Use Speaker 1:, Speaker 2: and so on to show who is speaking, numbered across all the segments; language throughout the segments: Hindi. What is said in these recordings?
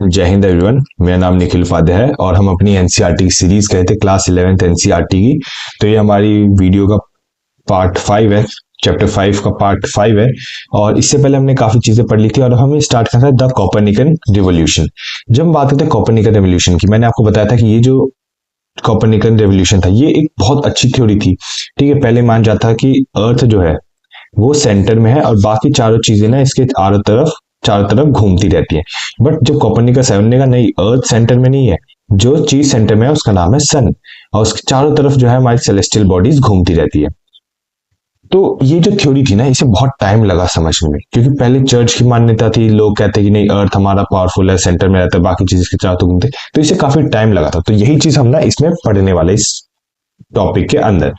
Speaker 1: जय हिंद एवरीवन। मेरा नाम निखिल उपाध्याय है और हम अपनी एनसीईआरटी की सीरीज कहे थे क्लास 11th एनसीईआरटी की। तो ये हमारी वीडियो का पार्ट 5 है, चैप्टर 5 का पार्ट 5 है। और इससे पहले हमने काफी चीजें पढ़ ली थी और हमें स्टार्ट करना है द कोपरनिकन रिवॉल्यूशन। जब हम बात करते हैं कोपरनिकन रिवॉल्यूशन की, मैंने आपको बताया था कि ये जो कोपरनिकन रिवॉल्यूशन था ये एक बहुत अच्छी थ्योरी थी। ठीक है, पहले मान जाता था कि अर्थ जो है वो सेंटर में है और बाकी चारों चीजें ना इसके चारों तरफ घूमती रहती है। बट जब कोपरनिकस है उन्होंने कहा नहीं, अर्थ सेंटर में नहीं है, जो चीज सेंटर में है उसका नाम है सन, और उसके चारों तरफ जो है हमारी सेलेस्टियल बॉडीज घूमती रहती है। तो ये जो थ्योरी थी ना इसे बहुत टाइम लगा समझने में, क्योंकि पहले चर्च की मान्यता थी, लोग कहते कि नहीं अर्थ हमारा पावरफुल है, सेंटर में रहता है, बाकी चीज इसके चारों तरफ घूमते, तो इसे काफी टाइम लगा था। तो यही चीज हम ना इसमें पढ़ने वाले इस टॉपिक के अंदर।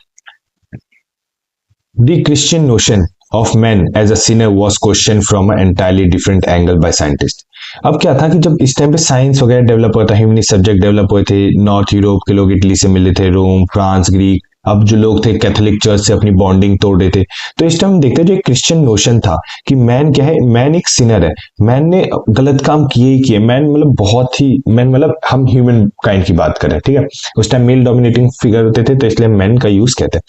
Speaker 1: The Christian notion of man as a sinner was questioned from an entirely different angle by scientists. अब क्या था कि जब इस टाइम पे साइंस वगैरह डेवलप हुआ था, ह्यूमनिस्ट सब्जेक्ट डेवलप हुए थे, नॉर्थ यूरोप के लोग इटली से मिले थे, रोम, फ्रांस, ग्रीक, अब जो लोग थे कैथोलिक चर्च से अपनी बॉन्डिंग तोड़ रहे थे। तो इस टाइम देखते हैं जो एक क्रिश्चियन नोशन था कि मैन क्या है, मैन एक सिनर है, मैन ने गलत काम किए ही किए, मैन मतलब बहुत ही, मैन मतलब हम ह्यूमन काइंड की बात करें, ठीक है, उस टाइम मेल डोमिनेटिंग फिगर होते थे तो इसलिए मैन का यूज कहते हैं।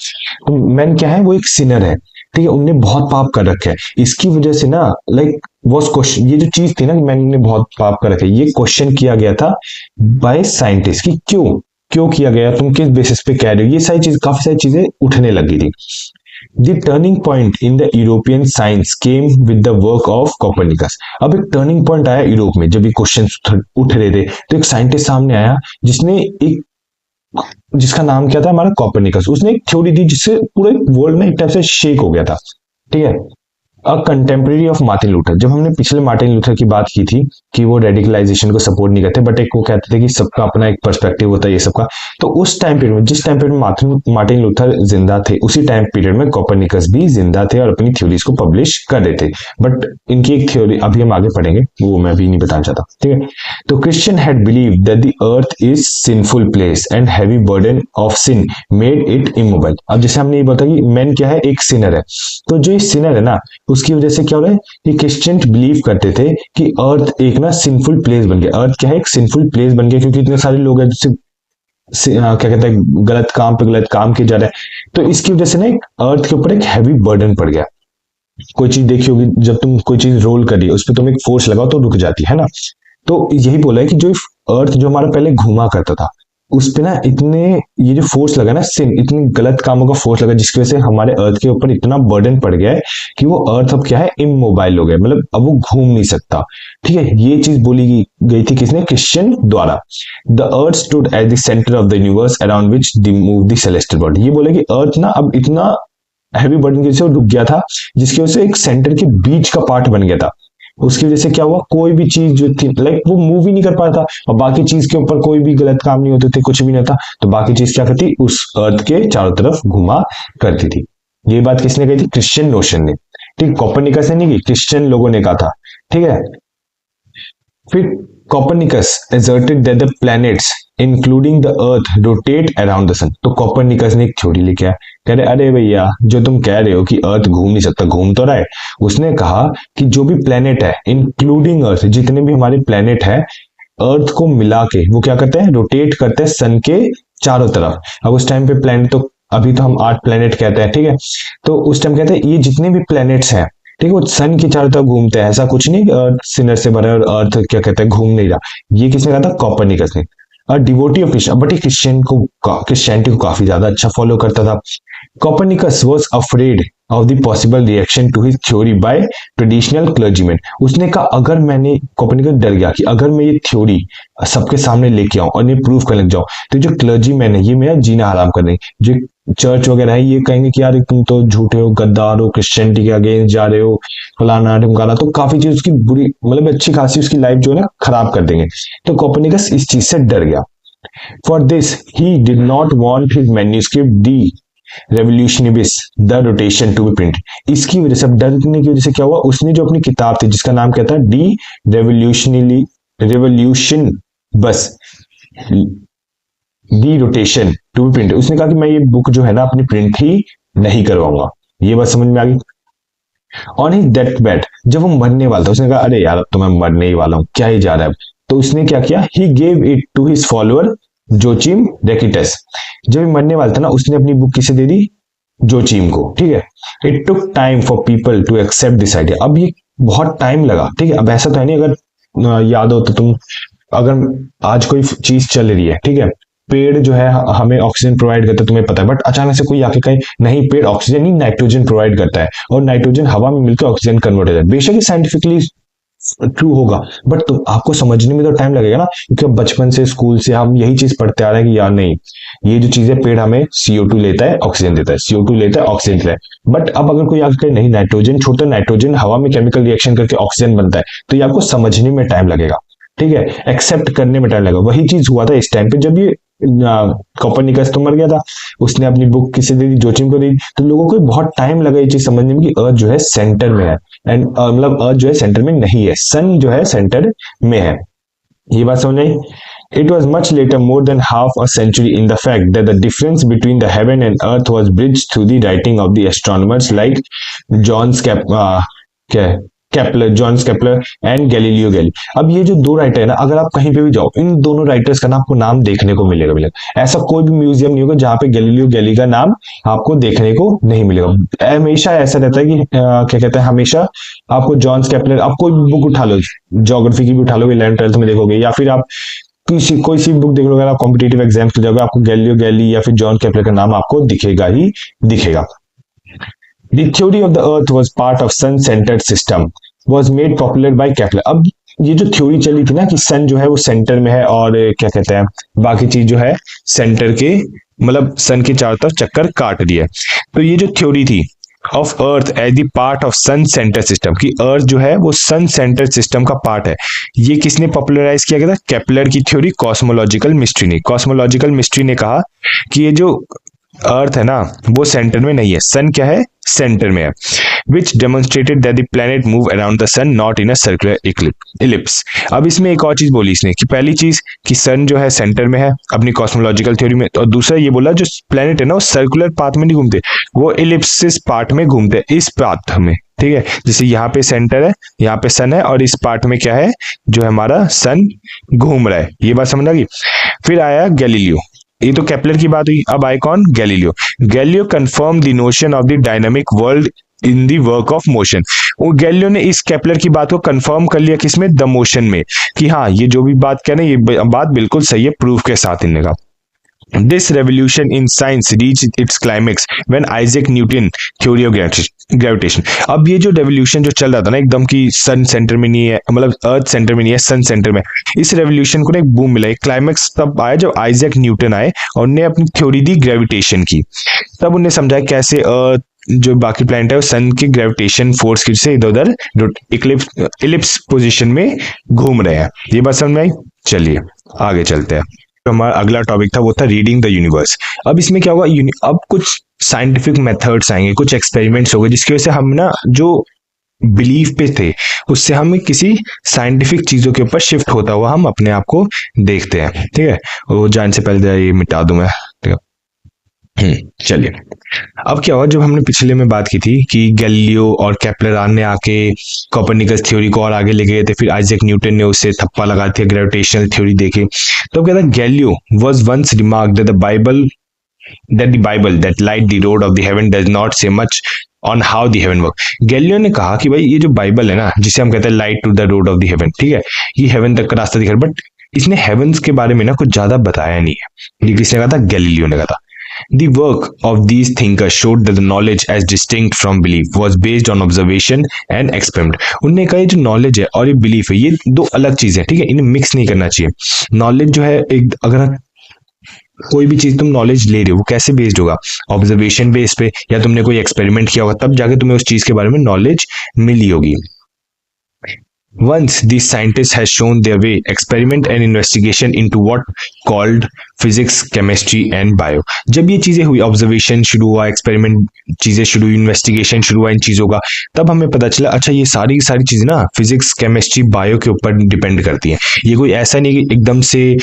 Speaker 1: तो मैन क्या है, वो एक सिनर है, ठीक है, उनने बहुत पाप कर रखे हैं, इसकी वजह से ना लाइक वो क्वेश्चन, ये जो चीज थी ना मैंने बहुत पाप कर रखे, ये क्वेश्चन किया गया था बाय साइंटिस्ट कि क्यों क्यों किया गया, तुम किस बेसिस पे कह रहे हो, ये सारी चीज, काफी सारी चीजें उठने लगी थी। The turning point in the European science came with the work of Copernicus. अब एक टर्निंग पॉइंट आया यूरोप में, जब ये क्वेश्चन उठ रहे थे तो एक साइंटिस्ट सामने आया जिसने एक, जिसका नाम क्या था हमारा कोपरनिकस, उसने एक थ्योरी दी जिससे पूरे वर्ल्ड में एक टाइप से शेक हो गया था। ठीक है, a contemporary of Martin Luther. जब हमने पिछले मार्टिन लूथर की बात की थी कि वो रेडिकलाइजेशन को सपोर्ट नहीं करते, बट एक वो कहते थे कि सबका अपना एक पर्सपेक्टिव होता है ये सबका। तो उस टाइम पीरियड में, जिस टाइम पीरियड में मार्टिन लूथर जिंदा थे, उसी टाइम पीरियड में कोपरनिकस भी जिंदा थे और अपनी थ्योरीज को पब्लिश कर रहे थे। बट इनकी एक थ्योरी अभी हम आगे पढ़ेंगे, वो मैं अभी नहीं बताना चाहता। ठीक है, तो Christian had believe that the earth is sinful place and heavy burden of sin made it immobile. अब जैसे हमने ये बताया कि मैन क्या है, एक सिनर है, तो जो ये सिनर है ना उसकी वजह से क्या हो रहा है, ये क्रिश्चियन बिलीव करते थे कि अर्थ एक ना सिंफुल प्लेस बन गया, अर्थ क्या है एक सिंफुल प्लेस बन गया, क्योंकि इतने सारे लोग हैं जिससे क्या कहते हैं गलत काम पे गलत काम किए जा रहे हैं। तो इसकी वजह से ना एक अर्थ के ऊपर एक हैवी बर्डन पड़ गया। कोई चीज देखी होगी, जब तुम कोई चीज रोल करी उस पर तुम एक फोर्स लगाओ तो रुक जाती है ना। तो यही बोला है कि जो अर्थ जो हमारा पहले घूमा करता था उस पे ना इतने, ये जो फोर्स लगा ना, सिन, इतनी गलत कामों का फोर्स लगा जिसकी वजह से हमारे अर्थ के ऊपर इतना बर्डन पड़ गया है कि वो अर्थ अब क्या है, इमोबाइल हो गया, मतलब अब वो घूम नहीं सकता। ठीक है, ये चीज बोली गई थी किसने, क्रिश्चियन द्वारा। The earth stood at the centre of the universe around which move the celestial body. ये बोले कि अर्थ ना अब इतना हैवी बर्डन की वजह से रुक गया था, जिसकी वजह से एक सेंटर के बीच का पार्ट बन गया था। उसकी वजह से क्या हुआ, कोई भी चीज जो थी लाइक वो मूव ही नहीं कर पाता, और बाकी चीज के ऊपर कोई भी गलत काम नहीं होते थे, कुछ भी नहीं था, तो बाकी चीज क्या करती, उस अर्थ के चारों तरफ घुमा करती थी। ये बात किसने कही थी, क्रिश्चियन नोशन ने। ठीक, कोपरनिकस ने नहीं की, क्रिश्चियन लोगों ने कहा था। ठीक है, फिर Copernicus asserted that the planets including the earth rotate around the sun। तो कोपरनिकस ने एक थ्योरी लेके आया, कह रहे अरे भैया जो तुम कह रहे हो कि अर्थ घूम नहीं सकता, घूम तो रहा है। उसने कहा कि जो भी प्लेनेट है इंक्लूडिंग अर्थ, जितने भी हमारे प्लेनेट है अर्थ को मिला के वो क्या करते हैं, रोटेट करते हैं सन के चारों तरफ। अब उस टाइम पे प्लेनेट, तो अभी तो हम 8 प्लेनेट कहते हैं, ठीक है, तो उस टाइम कहते हैं ये जितने भी प्लेनेट्स हैं, ठीक है, वो सन की चारों तरफ घूमते हैं, ऐसा कुछ नहीं अर्थ सिनर से भरा है और अर्थ क्या कहते हैं घूम नहीं रहा। ये किसने कहा था, कोपरनिकस ने। और डिवोटी ऑफ क्रिश्चियन, बट ये क्रिश्चियनिटी को काफी ज्यादा अच्छा फॉलो करता था। Copernicus was afraid of the possible reaction to his theory by traditional clergymen। उसने कहा अगर मैंने, कोपरनिकस डर गया कि अगर मैं ये थ्योरी सबके सामने लेके आऊं और ये प्रूव कर लग जाऊं तो जो क्लर्जी मैन है ये मेरा जीना हराम कर देंगे, जो चर्च वगैरह है ये कहेंगे कि यार तुम तो झूठे हो, गद्दार हो, क्रिश्चियनिटी के अगेंस्ट जा रहे हो, फलाना ढिमकाना, तो काफी चीज उसकी बुरी, मतलब अच्छी खासी उसकी लाइफ जो है ना खराब कर देंगे। तो कोपरनिकस इस चीज से डर गया। For this he did not want his manuscript De Revolutionibus the rotation to be print. इसकी वजह से, अब डरने की वजह से क्या हुआ, उसने जो अपनी किताब थी जिसका नाम क्या था, डी रेवोल्यूशन बस दी रोटेशन टू बी प्रिंट, उसने कहा कि मैं ये बुक जो है ना अपनी प्रिंट ही नहीं करवाऊंगा। ये बात समझ में आ गई। ऑन हिज डेथ बेड, जब वो मरने वाला था उसने कहा अरे यार अब तो मैं मरने ही वाला हूँ, क्या ही जा रहा है, तो उसने क्या किया, he gave it to his follower Joachim Rheticus. जब ये मरने वाला था ना, उसने अपनी बुक किसे दे दी, जोचिम को, ठीक है। It took time for people to accept this idea. अब ये बहुत टाइम लगा, ठीक है। अब ऐसा तो है नहीं, अगर याद हो तो तुम, अगर आज कोई चीज चल रही है, ठीक है, पेड़ जो है हमें ऑक्सीजन प्रोवाइड करता है, तुम्हें पता है, बट अचानक से कोई आके कहीं नहीं, पेड़ ऑक्सीजन नहीं नाइट्रोजन प्रोवाइड करता है, और नाइट्रोजन हवा में मिलकर ऑक्सीजन कन्वर्ट हो जाता है। बेशक ये साइंटिफिकली ट्रू होगा, बट तुम आपको समझने में तो टाइम लगेगा ना, क्योंकि बचपन से स्कूल से हम यही चीज पढ़ते आ रहे हैं कि यार नहीं, ये जो चीज है, पेड़ हमें CO2 लेता है, ऑक्सीजन देता है, CO2 लेता है, ऑक्सीजन देता है। बट अब अगर कोई आगे नहीं, नाइट्रोजन छोटा, नाइट्रोजन हवा में केमिकल रिएक्शन करके ऑक्सीजन बनता है, तो ये आपको समझने में टाइम लगेगा, ठीक है, एक्सेप्ट करने में टाइम लगेगा। वही चीज हुआ था इस टाइम पे, जब ये कोपरनिकस तो मर गया था, उसने अपनी बुक किसे दे दी, जोचिम को दे दी, तो लोगों को बहुत टाइम लगा ये चीज समझने में कि अर्थ जो है सेंटर में है, एंड मतलब अर्थ जो है सेंटर में नहीं है, सन जो है सेंटर में है। ये बात समझ आई। It was much later, more than half a century, in the fact that the difference between the heaven and earth was bridged through the writing of the astronomers like John Kepler, John Kepler and Galileo Galilei. अब ये जो दो राइटर है ना, अगर आप कहीं पे भी जाओ, इन दोनों राइटर्स का ना आपको नाम देखने को मिलेगा। ऐसा कोई भी म्यूजियम नहीं होगा जहां पे गैलीलियो गैली का नाम आपको देखने को नहीं मिलेगा। हमेशा ऐसा रहता है कि क्या कहते हैं, हमेशा आपको जॉन केपलर, आप कोई भी बुक उठा लो, ज्योग्राफी की भी उठा लो, 11th-12th में देखोगे, या फिर आप कोई सी बुक देख लो, अगर आप कॉम्पिटेटिव एग्जाम्स की जगह आपको गैलीलियो गैली या फिर जॉन केपलर का नाम आपको दिखेगा ही दिखेगा। The theory of the earth was part of sun-centered system was made popular by Kepler। अब ये जो थ्योरी चली थी ना कि सन जो है वो सेंटर में है, और क्या कहते हैं, बाकी चीज जो है सेंटर के, मतलब सन के चारों तरफ चक्कर काट रही है। तो ये जो थ्योरी थी of earth as the part of sun centre system, की अर्थ जो है वो सन सेंटर सिस्टम का पार्ट है, ये किसने पॉपुलराइज किया गया था, केपलर की थ्योरी कॉस्मोलॉजिकल मिस्ट्री ने। कॉस्मोलॉजिकल मिस्ट्री ने कहा कि ये जो अर्थ है ना, वो सेंटर में नहीं है, सन क्या है, सेंटर में है। Which demonstrated that the planet move around the sun not in a circular ellipse. अब इसमें एक और चीज बोली इसने, कि पहली चीज कि सन जो है सेंटर में है अपनी कॉस्मोलॉजिकल थ्योरी में, और दूसरा ये बोला जो प्लैनेट है ना वो सर्कुलर पाथ में नहीं घूमते, वो इलिप्सिस पार्ट में घूमते हैं, इस पाथ में, ठीक है। जैसे यहाँ पे सेंटर है, यहाँ पे सन है, और इस पार्ट में क्या है, जो है हमारा सन घूम रहा है। ये बात समझ आ गई। फिर आया गैलीलियो, ये तो केपलर की बात हुई, अब आए कौन, Galileo. Galileo confirm the notion of the dynamic world in the work of motion. वो गैलीलियो ने इस केपलर की बात को कंफर्म कर लिया, किसमें, द मोशन में, कि हाँ ये जो भी बात कह रहे हैं ये बात बिल्कुल सही है, प्रूफ के साथ इनने का। This revolution in science reached its climax when Isaac Newton theory of gravitation। अब ये जो रेवोल्यूशन जो चल रहा था ना एकदम कि सन सेंटर में नहीं है, मतलब अर्थ सेंटर में नहीं है, सन सेंटर में, इस रेवोल्यूशन को ना एक बूम मिला, एक क्लाइमैक्स तब आया जब आइजैक न्यूटन आए और उन्होंने अपनी थ्योरी दी ग्रेविटेशन की। तब उन्हें समझाया कैसे अर्थ जो बाकी प्लैनेट है वो सन के ग्रेविटेशन फोर्स की से इधर उधर इलिप्स पोजीशन में घूम रहे हैं। ये बात समझ में आई। चलिए आगे चलते हैं। तो हमारा अगला टॉपिक था वो था रीडिंग द यूनिवर्स। अब इसमें क्या होगा, अब कुछ साइंटिफिक मेथड्स आएंगे, कुछ एक्सपेरिमेंट्स होंगे, जिसकी वजह से हम ना जो बिलीफ पे थे उससे हम किसी साइंटिफिक चीजों के ऊपर शिफ्ट होता हुआ हम अपने आप को देखते हैं, ठीक है। वो जान से पहले ये मिटा दूं मैं, ठीक है। चलिए अब क्या हुआ, जब हमने पिछले में बात की थी कि गैलीलियो और केपलर ने आके कोपरनिकस थ्योरी को और आगे ले गए थे, फिर आइजैक न्यूटन ने उसे थप्पा लगा दिया ग्रेविटेशनल थ्योरी देके। तो कहता है Galileo was once remarked that the Bible that light the road of the heaven does not say much on how the heaven work। Galileo ने कहा कि भाई ये जो बाइबल है ना, जिसे हम कहते हैं light to the road of the heaven, ठीक है, ये हेवन तक का रास्ता दिखा, बट इसने हेवंस के बारे में ना कुछ ज्यादा बताया नहीं है। ये किसने कहा था, गैलीलियो ने कहा था। The work of these thinkers showed that the knowledge as distinct from belief was based on observation and experiment। उन्होंने कहा ये जो नॉलेज है और ये बिलीफ है, ये दो अलग चीजें हैं, ठीक है, इन्हें मिक्स नहीं करना चाहिए। नॉलेज जो है एक, अगर कोई भी चीज तुम नॉलेज ले रहे हो वो कैसे बेस्ड होगा, ऑब्जर्वेशन बेस पे, या तुमने कोई एक्सपेरिमेंट किया होगा तब जाके तुम्हें उस चीज के बारे में नॉलेज मिली होगी। Once these scientists has shown their way, experiment and investigation into what called physics, chemistry and bio। जब ये चीजें हुई, ऑब्जर्वेशन शुरू हुआ, एक्सपेरिमेंट चीजें शुरू हुई, इन्वेस्टिगेशन शुरू हुआ इन चीजों का, तब हमें पता चला अच्छा ये सारी की सारी चीजें ना फिजिक्स, केमिस्ट्री, बायो के ऊपर डिपेंड करती हैं। ये कोई ऐसा नहीं कि एकदम से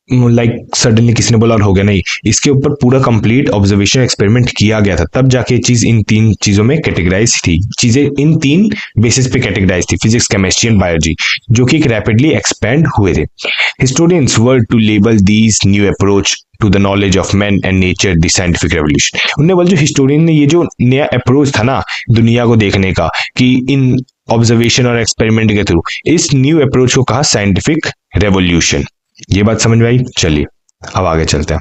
Speaker 1: लाइक सडनली किसी ने बोला और हो गया, नहीं, इसके ऊपर पूरा कंप्लीट ऑब्जर्वेशन एक्सपेरिमेंट किया गया था, तब जाके चीज इन तीन चीजों में कैटेगराइज थी। चीजें इन तीन बेसिस पे कैटेगराइज थी, फिजिक्स, केमिस्ट्री एंड बायोलॉजी, जो कि रैपिडली एक्सपेंड हुए थे। Historians were to label these new approach to the knowledge of man and nature the scientific revolution. उन्होंने बोला जो हिस्टोरियन ने ये जो नया अप्रोच था ना दुनिया को देखने का, कि इन ऑब्जर्वेशन और एक्सपेरिमेंट के थ्रू, इस न्यू अप्रोच को कहा साइंटिफिक रेवोल्यूशन। ये बात समझ में आई? चलिए अब आगे चलते हैं।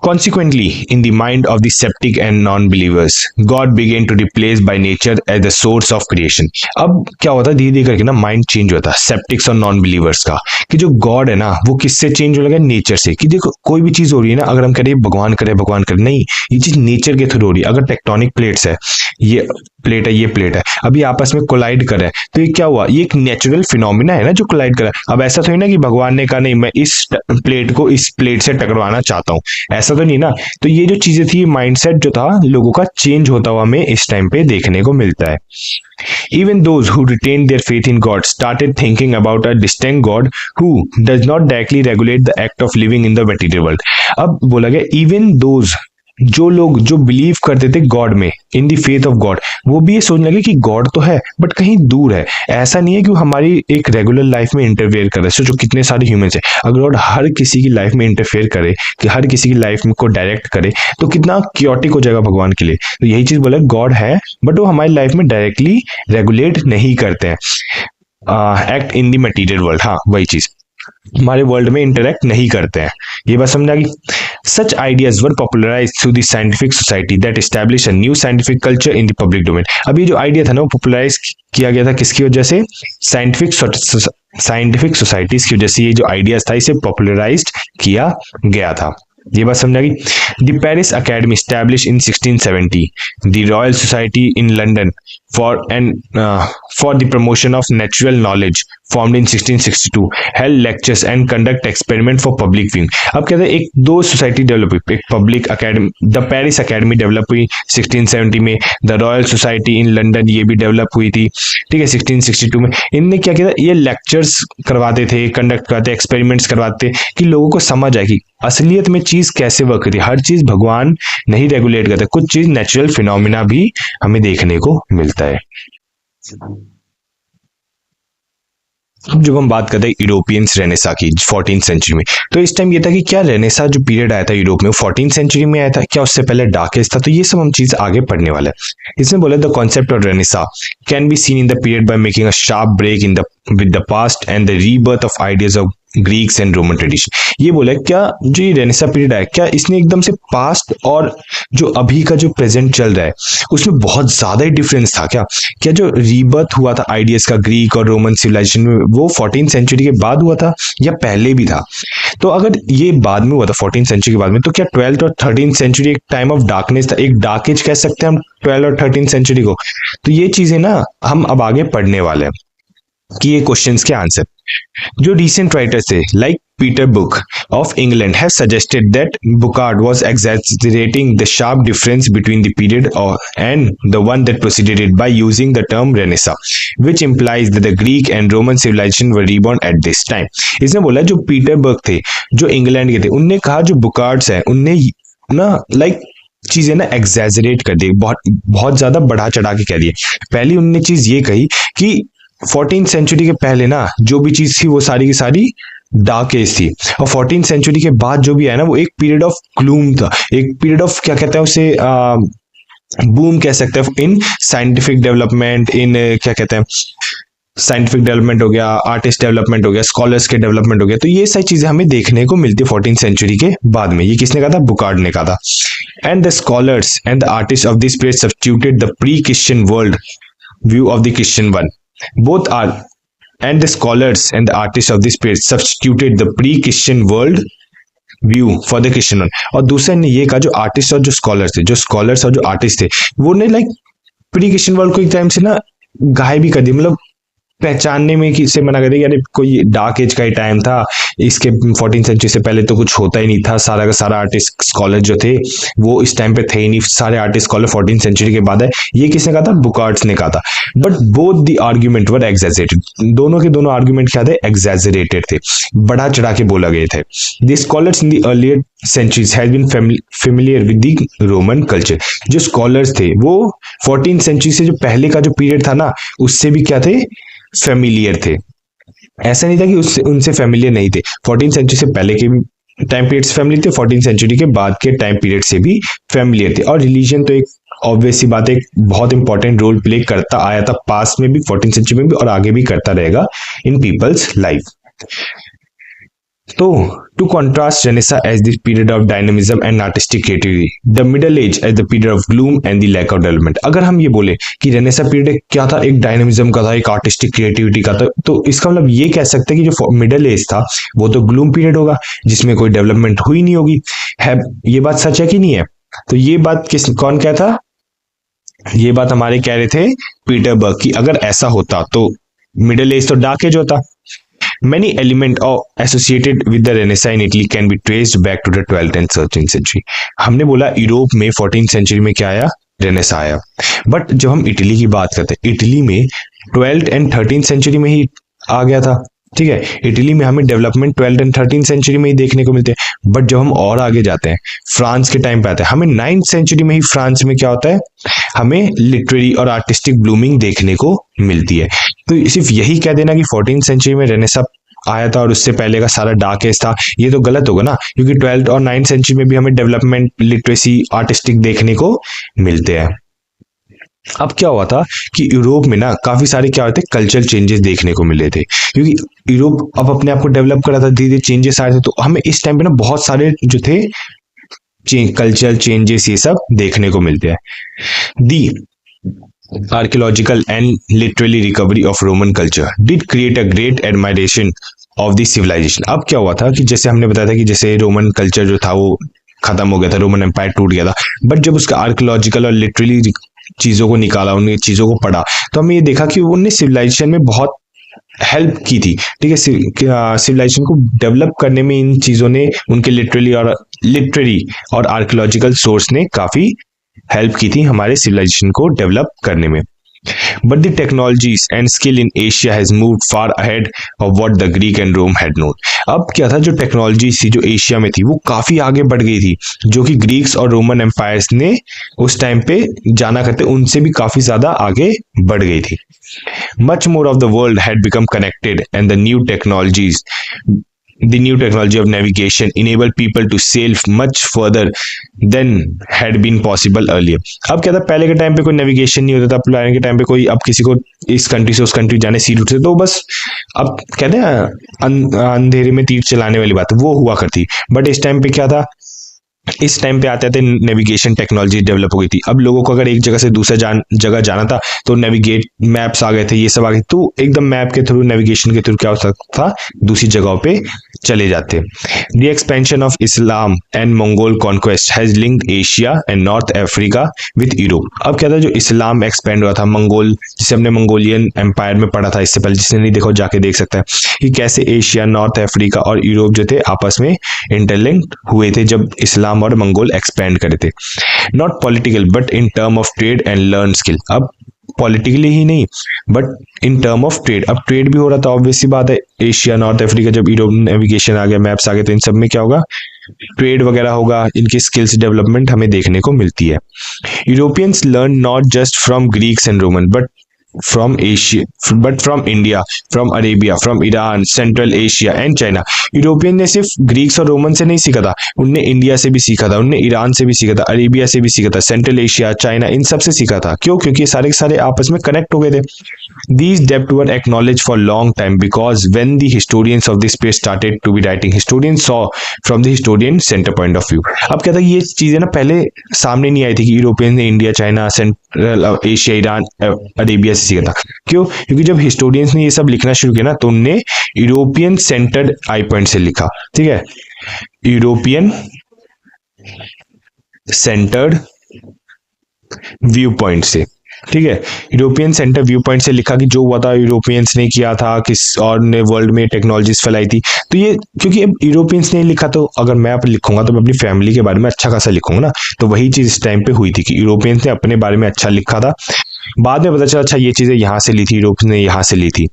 Speaker 1: Consequently, in the mind of the skeptic and non-believers, God began to replace by nature as the source of creation. अब क्या होता है, धीरे धीरे करके ना माइंड चेंज होता है सेप्टिक्स और नॉन बिलीवर्स का, कि जो गॉड है ना वो किससे चेंज हो लगा, नेचर से। कि देखो कोई भी चीज हो रही है ना, अगर हम कह रहे हैं भगवान करे भगवान करे, नहीं, ये चीज नेचर के थ्रू हो रही है। अगर टेक्टोनिक प्लेट्स है, ये प्लेट है, ये प्लेट है, अभी आपस में कोलाइड कर रहे हैं, तो ये क्या हुआ, ये एक नेचुरल फिनोमिना है ना जो कोलाइड कर रहा है। अब ऐसा तो नहीं ना कि भगवान ने कहा नहीं मैं इस प्लेट को इस प्लेट से टकराना चाहता हूं, ऐसा तो नहीं ना। तो ये जो चीजें थी, माइंडसेट जो था लोगों का चेंज होता हुआ हमें इस टाइम पे देखने को मिलता है। Even those who retained their faith in God started thinking about a distinct God who does not directly regulate the act of living in the material world. अब बोला गया even those, जो लोग जो बिलीव करते थे गॉड में, इन दी फेथ ऑफ गॉड, वो भी ये सोचने लगे कि गॉड तो है बट कहीं दूर है। ऐसा नहीं है कि वो हमारी एक रेगुलर लाइफ में इंटरफेयर कर रहे हैं। सोचो कितने सारे ह्यूमंस है, अगर गॉड हर किसी की लाइफ में इंटरफेयर करे, कि हर किसी की लाइफ में को डायरेक्ट करे, तो कितना क्योटिक हो जाएगा भगवान के लिए। तो यही चीज बोला, गॉड है बट वो हमारी लाइफ में डायरेक्टली रेगुलेट नहीं करते हैं, act in the material world. हाँ वही चीज, हमारे वर्ल्ड में इंटरेक्ट नहीं करते हैं। ये बात समझ आ गई। सच ideas were popularised through the scientific society that establish a new scientific culture in the public domain. अब ये जो आइडिया था ना वो पॉपुलराइज किया गया था किसकी वजह से, साइंटिफिक सोसाइटीज की वजह से ये जो आइडियाज था इसे पॉपुलराइज्ड किया गया था। ये बात समझ आ गई। The Paris academy establish in 1670, the royal society in London for the promotion of natural knowledge formed in 1662 held lectures and conduct experiment for public viewing। अब कहते हैं एक दो सोसाइटी डेवलप हुई, एक public academy, the Paris academy develop हुई 1670 में, the royal society in London ये भी डेवलप हुई थी, ठीक है, 1662 में। इनने क्या किया, ये लेक्चर्स करवाते थे, कंडक्ट करते, एक्सपेरिमेंट्स करवाते, कि लोगों को समझ आए कि असलियत में चीज कैसे वर्क करती है। हर चीज भगवान नहीं रेगुलेट करते, कुछ चीज नेचुरल फिनोमिना भी हमें देखने को मिलता है। अब जब हम बात करते हैं यूरोपियंस रेनेसा की 14th सेंचुरी में, तो इस टाइम ये था कि क्या रेनेसा जो पीरियड आया था यूरोप में 14th सेंचुरी में आया था, क्या उससे पहले डार्क एज था? तो ये सब हम चीज आगे पढ़ने वाले हैं। इसमें बोला the concept of renaissance can be seen in the period by making a sharp break in the with the past and the rebirth of ideas of Greeks and Roman tradition. ये बोला क्या जो ये रेनेसा पीरियड है, क्या इसने एकदम से पास्ट और जो अभी का जो प्रेजेंट चल रहा है उसमें बहुत ज्यादा ही डिफरेंस था क्या? क्या जो रीबर्थ हुआ था आइडियाज का ग्रीक और रोमन सिविलाइजेशन में, वो 14th सेंचुरी के बाद हुआ था या पहले भी था? तो अगर ये बाद में हुआ था 14th सेंचुरी के बाद में, तो क्या 12th और 13th सेंचुरी एक टाइम ऑफ डार्कनेस था, एक डार्क एज कह सकते हैं हम 12 और 13th सेंचुरी को? तो ये चीजें ना हम अब आगे पढ़ने वाले हैं कि ये क्वेश्चंस के आंसर। जो recent writers थे like Peter Book of England have suggested that Burckhardt was exaggerating the sharp difference between the period and the one that preceded it by using the term Renaissance, which implies that the Greek and Roman civilization were reborn at this time। इसने बोला जो पीटर बर्क थे जो इंग्लैंड के थे, उनने कहा जो बुकार्ड्स है उनने ना लाइक चीजें ना एग्जैजरेट कर दी, बहुत ज्यादा बढ़ा चढ़ा के कह दिए। पहली उनने चीज ये कही कि 14th सेंचुरी के पहले ना जो भी चीज थी वो सारी की सारी डार्क एज थी, और 14th सेंचुरी के बाद जो भी है ना वो एक पीरियड ऑफ ग्लूम था, एक पीरियड ऑफ क्या कहते हैं उसे बूम कह सकते हैं इन साइंटिफिक डेवलपमेंट, इन क्या कहते हैं साइंटिफिक डेवलपमेंट हो गया, आर्टिस्ट डेवलपमेंट हो गया, स्कॉलर्स के डेवलपमेंट हो गया। तो ये सारी चीजें हमें देखने को मिलती है 14th सेंचुरी के बाद में। ये किसने कहा था? बुकार्ड ने कहा था। And the scholars and the artist of this period substituted the pre Christian world view of the Christian one. Both are and the scholars and the artists of this period substituted the pre-Christian world view for the Christian one। और दूसरे ने ये कहा जो आर्टिस्ट और जो स्कॉलर्स थे, जो स्कॉलर्स और जो आर्टिस्ट थे, वो ने लाइक प्री क्रिश्चियन वर्ल्ड को एक टाइम से ना गायब भी कर दिया, मतलब पहचानने में किससे मना कर दिया, यानी कोई डार्क एज का ही टाइम था, इसके 14 सेंचुरी से पहले तो कुछ होता ही नहीं था, सारा का सारा आर्टिस्ट स्कॉलर जो थे वो इस टाइम पे थे ही नहीं, सारे आर्टिस्ट स्कॉलर 14 सेंचुरी के बाद है। ये किसने कहा था? बुकार्ड्स ने कहा था। But both the argument were exaggerated, दोनों के दोनों आर्ग्यूमेंट क्या थे? एग्जैजरेटेड थे, बढ़ा चढ़ा के बोला गए थे। The scholars in the earlier centuries has been familiar with the Roman culture. जो स्कॉलर्स थे वो 14 सेंचुरी से जो पहले का जो पीरियड था ना, उससे भी क्या थे? फेमिलियर थे। ऐसा नहीं था कि उससे उनसे फेमिलियर नहीं थे। 14 सेंचुरी से पहले के टाइम पीरियड से फैमिली थे, 14 सेंचुरी के बाद के टाइम पीरियड से भी फेमिलियर थे। और रिलीजन तो एक ऑब्वियस सी बात है, एक बहुत इंपॉर्टेंट रोल प्ले करता आया था पास्ट में भी, 14 सेंचुरी में भी, और आगे भी करता रहेगा इन पीपल्स लाइफ। तो to contrast renaissance as the period of dynamism and artistic creativity, the middle age as the period of gloom and the lack of development. अगर हम ये बोले कि रेनेसा पीरियड क्या था? एक डायनामिज्म का था, एक आर्टिस्टिक क्रिएटिविटी का था, तो इसका मतलब ये कह सकते हैं कि जो मिडल एज था वो तो ग्लूम पीरियड होगा, जिसमें कोई डेवलपमेंट हुई नहीं होगी। है ये बात सच है कि नहीं है? तो ये बात कौन कहता? ये बात हमारे कह रहे थे पीटरबर्ग की अगर ऐसा होता तो मिडल एज तो डार्क एज होता। Many elements associated with the Renaissance in Italy can be traced back to the 12th and 13th century। हमने बोला यूरोप में 14th सेंचुरी में क्या आया? रेनेसा आया। बट जब हम इटली की बात करते हैं, इटली में 12th एंड 13th सेंचुरी में ही आ गया था। ठीक है, इटली में हमें development 12th and 13th century में ही देखने को मिलते हैं। बट जब हम और आगे जाते हैं, फ्रांस के टाइम पे आते हैं, हमें 9th सेंचुरी में ही फ्रांस में क्या होता है? हमें लिटरेरी और आर्टिस्टिक ब्लूमिंग देखने को मिलती है। तो सिर्फ यही कह देना कि 14th सेंचुरी में रेनेसा आया था और उससे पहले का सारा डार्क एज था, ये तो गलत होगा ना, क्योंकि 12th और 9th सेंचुरी में भी हमें डेवलपमेंट, लिटरेसी, आर्टिस्टिक देखने को मिलते हैं। अब क्या हुआ था कि यूरोप में ना काफी सारे क्या होते कल्चरल चेंजेस देखने को मिले थे, क्योंकि यूरोप अब अपने आप को डेवलप कर रहा था, धीरे धीरे चेंजेस आ रहे थे। तो हमें इस टाइम पे ना बहुत सारे जो थे कल्चरल चेंजेस ये सब देखने को मिलते हैं। दी archaeological and literary recovery of Roman culture did create a great admiration of the civilization। अब क्या हुआ था कि जैसे हमने बताया था कि जैसे रोमन कल्चर जो था वो खत्म हो गया था, रोमन एम्पायर टूट गया था, बट जब उसका आर्कियोलॉजिकल और लिटरली चीजों को निकाला, उन्हें चीजों को पढ़ा, तो हमें ये देखा कि उन्होंने सिविलाइजेशन में बहुत हेल्प की थी। ठीक है, सिविलाइजेशन को डेवलप करने में इन चीजों ने, उनके लिटरेरी और आर्कियोलॉजिकल सोर्स ने काफी हेल्प की थी हमारे सिविलाइजेशन को डेवलप करने में। But the technologies and skill in Asia has moved far ahead of what the Greek and Rome had known। अब क्या था, जो टेक्नोलॉजी थी जो एशिया में थी वो काफी आगे बढ़ गई थी, जो कि ग्रीक्स और रोमन एम्पायर्स ने उस टाइम पे जाना करते उनसे भी काफी ज्यादा आगे बढ़ गई थी। Much more of the world had become connected and the new technology of navigation enabled people to sail much further than had been possible earlier। अब क्या था, पहले के टाइम पे कोई नेविगेशन नहीं होता था, पहले के टाइम पे कोई अब किसी को इस कंट्री से उस कंट्री जाने सी रूट से, तो बस अब कहते हैं अंधेरे में तीर चलाने वाली बात वो हुआ करती। बट इस टाइम पे क्या था, इस टाइम पे आते आते नेविगेशन टेक्नोलॉजी डेवलप हो गई थी। अब लोगों को अगर एक जगह से दूसरे जगह जाना था तो नेविगेट मैप्स आ गए थे, ये सब आ गए, तो एकदम मैप के थ्रू, नेविगेशन के थ्रू क्या हो सकता था, दूसरी जगहों पे चले जाते। The expansion of Islam and Mongol conquest has linked Asia and north Africa with Europe. अब क्या था, जो इस्लाम एक्सपेंड हुआ था, मंगोल, जिसे हमने मंगोलियन एम्पायर में पढ़ा था इससे पहले, जिसने नहीं देखो जाके देख सकता है कि कैसे एशिया, नॉर्थ अफ्रीका और यूरोप जो थे आपस में इंटरलिंक्ड हुए थे जब इस्लाम और मंगोल एक्सपेंड करे थे। Not political but in term of trade and learn skill. अब पॉलिटिकली ही नहीं but in term of trade, अब ट्रेड भी हो रहा था, ऑब्वियस सी बात है। एशिया, नॉर्थ अफ्रीका, जब यूरोप नेविगेशन आ गया, मैप्स आ गए, तो इन सब में क्या होगा, ट्रेड वगैरह होगा, इनकी स्किल्स डेवलपमेंट हमें देखने को मिलती है। Europeans learn not just from Greeks and Roman but from Asia, but from India, from Arabia, from Iran, central Asia and China. European ने सिर्फ ग्रीक्स और रोमन से नहीं सीखा था, उनने इंडिया से भी सीखा था, उनने ईरान से भी सीखा था, अरेबिया से भी सीखा था, सेंट्रल एशिया, चाइना, इन सब से सीखा था। क्यों? क्योंकि सारे के सारे आपस में कनेक्ट हो गए थे। These depths were acknowledged for long time because when the historians of this space started to be writing, historians saw from the historian center point of view। अब क्या था, ये चीजें ना पहले सामने नहीं आई थी कि यूरोपियन ने India, China, central Asia, Iran, Arabia से सीखा था। क्यों? क्योंकि जब हिस्टोरियंस ने ये सब लिखना शुरू किया ना, तो उनने यूरोपियन सेंटर्ड आई पॉइंट से लिखा। ठीक है, यूरोपियन सेंटर्ड व्यू पॉइंट से। ठीक है। यूरोपियन सेंटर व्यू पॉइंट से लिखा कि जो हुआ था यूरोपियंस ने किया था, किस और ने वर्ल्ड में टेक्नोलॉजीज फैलाई थी। तो ये क्योंकि अब यूरोपियंस ने लिखा, तो अगर मैं अब लिखूंगा तो मैं अपनी फैमिली के बारे में अच्छा खासा लिखूंगा ना। तो वही चीज इस टाइम पे हुई थी कि यूरोपियंस ने अपने बारे में अच्छा लिखा था। बाद में पता चला अच्छा ये चीजें यहाँ से ली थी, यूरोप ने यहाँ से ली थी।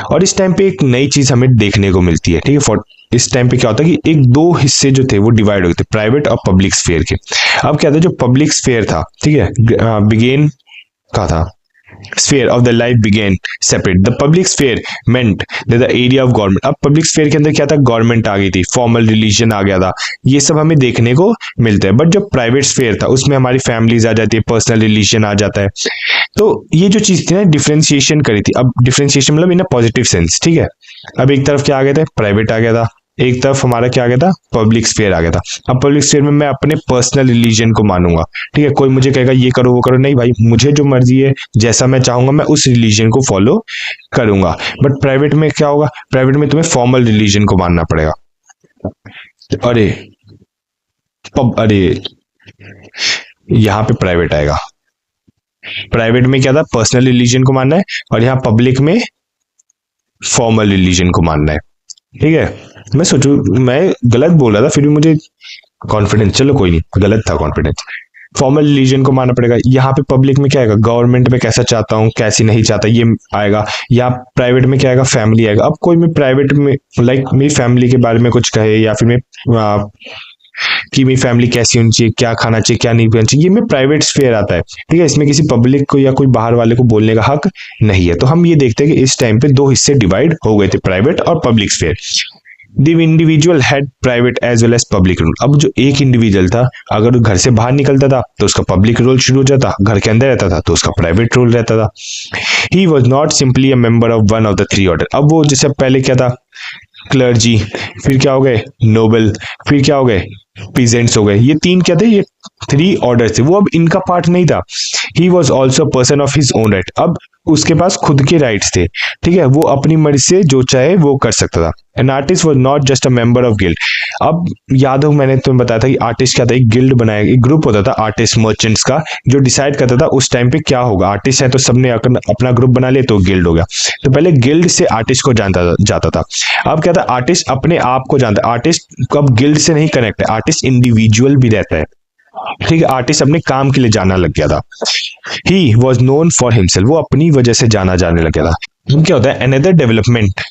Speaker 1: और इस टाइम पे एक नई चीज हमें देखने को मिलती है, ठीक है। इस टाइम पे क्या होता है कि एक दो हिस्से जो थे वो डिवाइड हो गए थे, प्राइवेट और पब्लिक स्फेयर के। अब क्या था, जो पब्लिक स्फेयर था, ठीक है, बिगेन का था, sphere of the life began separate. The public sphere meant that the area of government. अब public sphere के अंदर क्या था, गवर्नमेंट आ गई थी, फॉर्मल रिलीजन आ गया था, ये सब हमें देखने को मिलता है। बट जो प्राइवेट स्फेयर था उसमें हमारी फैमिलीज आ जाती है, पर्सनल रिलीजन आ जाता है। तो ये जो चीज थी ना, डिफ्रेंसिएशन करी थी। अब डिफ्रेंसिएशन मतलब इन अ पॉजिटिव सेंस, ठीक है। अब एक तरफ क्या आ गया था, प्राइवेट आ गया था, एक तरफ हमारा क्या आ गया था, पब्लिक स्फेयर आ गया था। अब पब्लिक स्फेयर में मैं अपने पर्सनल रिलीजन को मानूंगा, ठीक है। कोई मुझे कहेगा ये करो वो करो, नहीं भाई, मुझे जो मर्जी है, जैसा मैं चाहूंगा मैं उस रिलीजन को फॉलो करूंगा। बट प्राइवेट में क्या होगा, प्राइवेट में तुम्हें फॉर्मल रिलीजन को मानना पड़ेगा। अरे अरे यहाँ पे प्राइवेट आएगा। प्राइवेट में क्या था, पर्सनल रिलीजन को मानना है, और यहाँ पब्लिक में फॉर्मल रिलीजन को मानना है, ठीक है। मैं सोचू मैं गलत बोल रहा था, फिर भी मुझे कॉन्फिडेंस, चलो कोई नहीं, गलत था कॉन्फिडेंस। फॉर्मल रिलीजन को मानना पड़ेगा। यहाँ पे पब्लिक में क्या आएगा, गवर्नमेंट में कैसा चाहता हूँ कैसी नहीं चाहता, ये आएगा। या प्राइवेट में क्या आएगा, फैमिली आएगा। अब कोई मैं प्राइवेट में लाइक मेरी फैमिली के बारे में कुछ कहे, या फिर मैं कि मेरी फैमिली कैसी होनी चाहिए, क्या खाना चाहिए क्या नहीं खाना चाहिए, ये में प्राइवेट स्फेयर आता है, ठीक है। इसमें किसी पब्लिक को या कोई बाहर वाले को बोलने का हक नहीं है। तो हम ये देखते हैं कि इस टाइम पे दो हिस्से डिवाइड हो गए थे, प्राइवेट और public sphere. The individual had private as well as public rule. अब जो एक इंडिविजुअल था, अगर घर से बाहर निकलता था तो उसका पब्लिक रूल शुरू हो जाता, घर के अंदर रहता था तो उसका प्राइवेट रूल रहता था। He was not simply a member of one of the three order. अब वो जैसे पहले क्या था, क्लर्जी, फिर क्या हो गए, नोबल, फिर क्या हो गए, पीजेंट्स हो गए। ये तीन क्या थे, ये थ्री ऑर्डर थे, वो अब इनका पार्ट नहीं था। He was also person of his own right. अब उसके पास खुद के राइट्स थे, ठीक है, वो अपनी मर्जी से जो चाहे वो कर सकता था। An artist was not just a member of guild. अब याद हो मैंने तुम्हें बताया था कि आर्टिस्ट क्या था, एक गिल्ड बनाया, एक ग्रुप होता था आर्टिस्ट मर्चेंट्स का, जो डिसाइड करता था उस टाइम पे क्या होगा। आर्टिस्ट है तो सबने अपना ग्रुप बना लिया तो गिल्ड हो गया। तो पहले गिल्ड से आर्टिस्ट को जानता जाता था। अब क्या था, आर्टिस्ट अपने आप को जानता है। आर्टिस्ट अब गिल्ड से नहीं कनेक्ट है, आर्टिस्ट इंडिविजुअल भी रहता है, ठीक है। आर्टिस्ट अपने काम के लिए जाना लग गया था। He was known for himself, वो अपनी वजह से जाना जाने लग गया था। अब क्या होता है, another development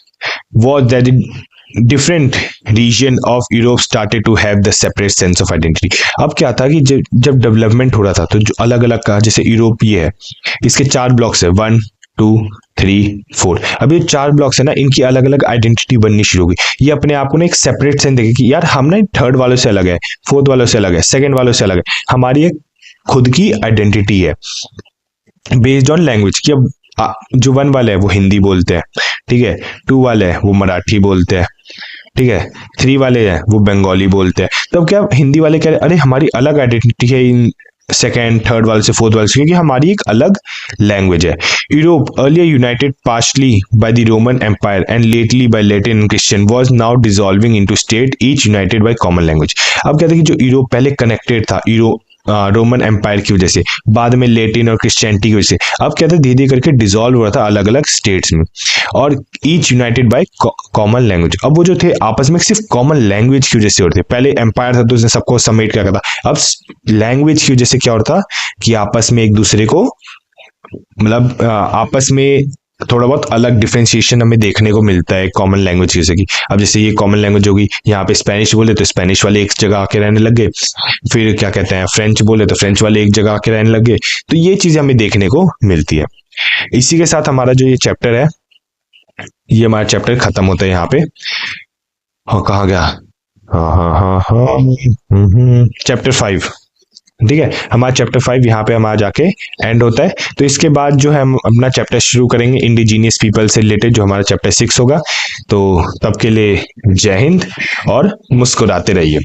Speaker 1: was that different region of Europe started to have the separate sense of identity. अब क्या था कि जब डेवलपमेंट हो रहा था तो जो अलग अलग का, जैसे यूरोप ये है, इसके 4 ब्लॉक्स है, 1 2 3 4। अब ये 4 ब्लॉक्स है ना, इनकी अलग अलग आइडेंटिटी बननी शुरू हो गई। ये अपने आप को ना एक सेपरेट सेंस देखे कि यार हम ना थर्ड वालों से अलग है, फोर्थ वालों से अलग है, सेकंड वालों से अलग है, हमारी एक खुद की आइडेंटिटी है बेस्ड ऑन लैंग्वेज। की अब जो 1 वाले हैं वो हिंदी बोलते हैं, ठीक है, 2 वाले हैं वो मराठी बोलते हैं, ठीक है, 3 वाले हैं वो बंगाली बोलते हैं। तो अब क्या हिंदी वाले कह रहे अरे हमारी अलग आइडेंटिटी है इन सेकेंड थर्ड वाले से फोर्थ वाले से, क्योंकि हमारी एक अलग लैंग्वेज है। Europe earlier united partially by the Roman empire and lately by Latin and Christian was now dissolving into state each united by common language. अब कहते हैं कि जो यूरोप पहले कनेक्टेड था रोमन एम्पायर की वजह से, बाद में लेटिन और क्रिश्चियनिटी की वजह से, अब क्या था धीरे धीरे करके डिसॉल्व हो रहा था अलग अलग स्टेट्स में, और each united by common language. अब वो जो थे आपस में सिर्फ कॉमन लैंग्वेज की वजह से हो रहे थे। पहले एम्पायर था तो उसने सबको समेट क्या था, अब लैंग्वेज की वजह से क्या हो रहा था कि आपस में एक दूसरे को मतलब आपस में थोड़ा बहुत अलग डिफरेंशिएशन हमें देखने को मिलता है कॉमन लैंग्वेज की वजह की। अब जैसे ये कॉमन लैंग्वेज होगी, यहाँ पे स्पेनिश बोले तो स्पेनिश वाले एक जगह आके रहने लग गए, फिर क्या कहते हैं फ्रेंच बोले तो फ्रेंच वाले एक जगह आके रहने लग गए। तो ये चीजें हमें देखने को मिलती है। इसी के साथ हमारा जो ये चैप्टर है, ये हमारा चैप्टर खत्म होता है यहाँ पे। हाँ कहाँ गया, हाँ चैप्टर 5, ठीक है, हमारा चैप्टर 5 यहाँ पे हमारा जाके एंड होता है। तो इसके बाद जो है हम अपना चैप्टर शुरू करेंगे इंडिजीनियस पीपल से रिलेटेड, जो हमारा चैप्टर 6 होगा। तो तब के लिए जय हिंद और मुस्कुराते रहिए।